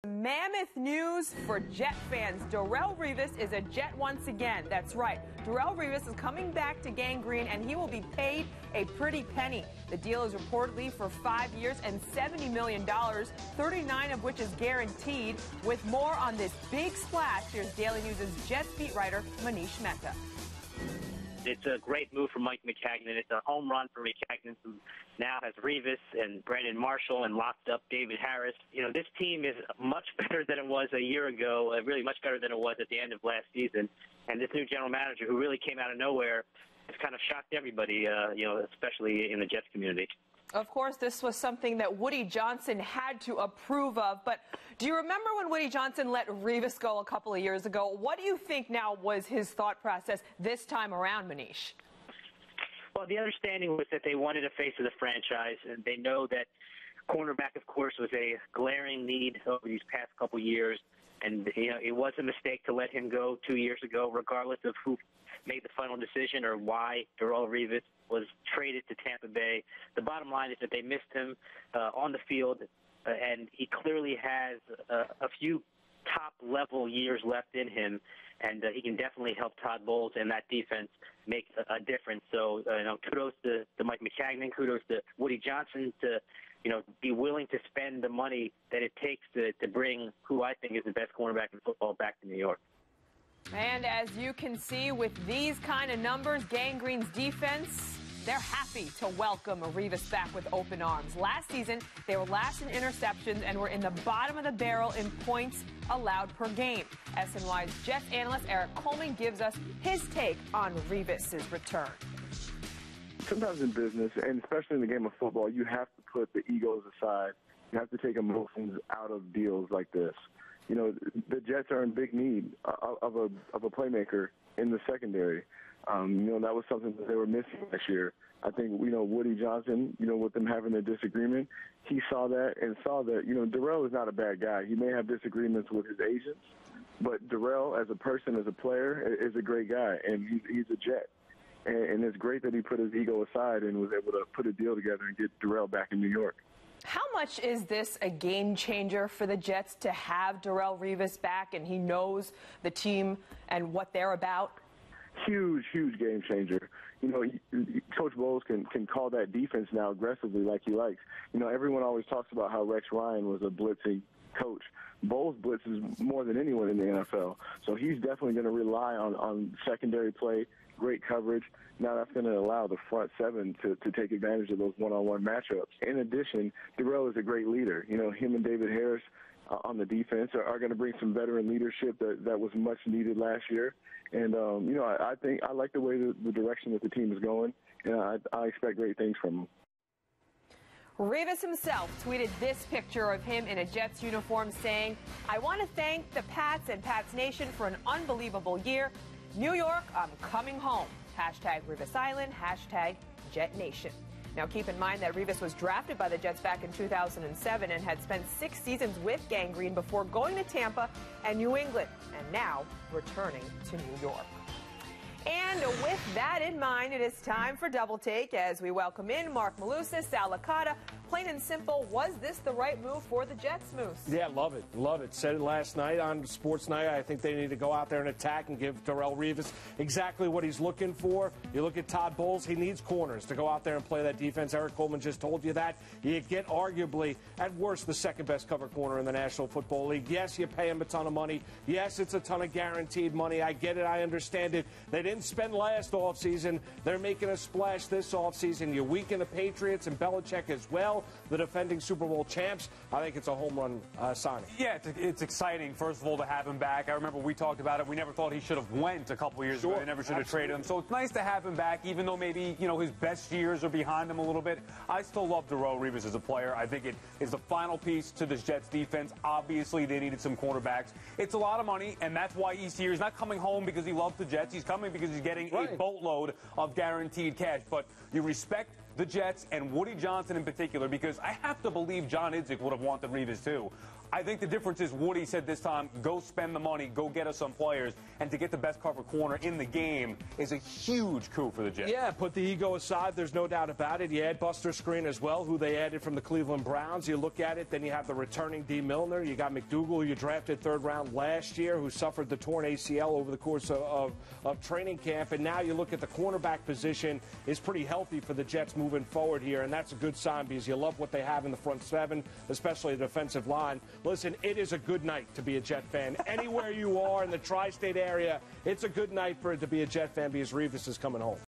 Mammoth news for Jet fans. Darrelle Revis is a Jet once again. That's right. Darrelle Revis is coming back to Gang Green, and he will be paid a pretty penny. The deal is reportedly for 5 years and $70 million, 39 of which is guaranteed. With more on this big splash, here's Daily News' Jets beat writer Manish Mehta. It's a great move for Mike Maccagnan. It's a home run for Maccagnan, who now has Revis and Brandon Marshall and locked up David Harris. You know, this team is much better than it was a year ago, really much better than it was at the end of last season. And this new general manager, who really came out of nowhere, has kind of shocked everybody, especially in the Jets community. Of course, this was something that Woody Johnson had to approve of. But do you remember when Woody Johnson let Revis go a couple of years ago? What do you think now was his thought process this time around, Manish? Well, the understanding was that they wanted a face of the franchise, and they know that cornerback, of course, was a glaring need over these past couple years. And, it was a mistake to let him go 2 years ago, regardless of who made the final decision or why Darrelle Revis was traded to Tampa Bay. The bottom line is that they missed him on the field, and he clearly has a few top-level years left in him, and he can definitely help Todd Bowles and that defense make a difference. So, kudos to Mike Maccagnan, kudos to Woody Johnson to, be willing to spend the money that it takes to bring who I think is the best cornerback in football back to New York. And as you can see with these kind of numbers, Gang Green's defense, they're happy to welcome Revis back with open arms. Last season, they were last in interceptions and were in the bottom of the barrel in points allowed per game. SNY's Jets analyst Erik Coleman gives us his take on Revis' return. Sometimes in business, and especially in the game of football, you have to put the egos aside. You have to take emotions out of deals like this. The Jets are in big need of a playmaker in the secondary. That was something that they were missing last year. I think, Woody Johnson, with them having their disagreement, he saw that and saw that, Darrelle is not a bad guy. He may have disagreements with his agents, but Darrelle, as a person, as a player, is a great guy, and he's a Jet. And it's great that he put his ego aside and was able to put a deal together and get Darrelle back in New York. How much is this a game changer for the Jets to have Darrelle Revis back and he knows the team and what they're about? Huge, huge game changer. Coach Bowles can call that defense now aggressively like he likes. Everyone always talks about how Rex Ryan was a blitzing coach. Bowles blitzes more than anyone in the NFL. So he's definitely going to rely on secondary play, great coverage. Now that's going to allow the front seven to take advantage of those one-on-one matchups. In addition, Darrelle is a great leader. Him and David Harris on the defense are going to bring some veteran leadership that was much needed last year. And, I think I like the way the direction that the team is going, and I expect great things from him. Revis himself tweeted this picture of him in a Jets uniform saying, "I want to thank the Pats and Pats Nation for an unbelievable year. New York, I'm coming home. Hashtag Revis Island, hashtag Jet Nation." Now, keep in mind that Revis was drafted by the Jets back in 2007 and had spent 6 seasons with Gang Green before going to Tampa and New England, and now returning to New York. And with that in mind, it is time for Double Take as we welcome in Mark Malusis, Sal Licata. Plain and simple, was this the right move for the Jets, Moose? Yeah, love it. Love it. Said it last night on Sports Night. I think they need to go out there and attack and give Darrelle Revis exactly what he's looking for. You look at Todd Bowles, he needs corners to go out there and play that defense. Erik Coleman just told you that. You get arguably, at worst, the second best cover corner in the National Football League. Yes, you pay him a ton of money. Yes, it's a ton of guaranteed money. I get it. I understand it. They didn't spend last offseason. They're making a splash this offseason. You weaken the Patriots and Belichick as well, the defending Super Bowl champs. I think it's a home run signing. Yeah, it's exciting, first of all, to have him back. I remember we talked about it. We never thought he should have went a couple years ago. They never should have traded him. So it's nice to have him back, even though maybe, his best years are behind him a little bit. I still love Darrelle Revis as a player. I think it is the final piece to this Jets defense. Obviously, they needed some cornerbacks. It's a lot of money, and that's why he's here. He's not coming home because he loves the Jets. He's coming because he's getting a boatload of guaranteed cash. But you respect the Jets and Woody Johnson in particular, because I have to believe John Idzik would have wanted Revis too. I think the difference is Woody said this time, go spend the money, go get us some players, and to get the best cover corner in the game is a huge coup for the Jets. Yeah, put the ego aside, there's no doubt about it. You add Buster Skrine as well, who they added from the Cleveland Browns. You look at it, then you have the returning D. Milner. You got McDougal, who you drafted third round last year, who suffered the torn ACL over the course of training camp. And now you look at the cornerback position is pretty healthy for the Jets moving forward here, and that's a good sign because you love what they have in the front seven, especially the defensive line. Listen, it is a good night to be a Jet fan. Anywhere you are in the tri-state area, it's a good night for it to be a Jet fan because Revis is coming home.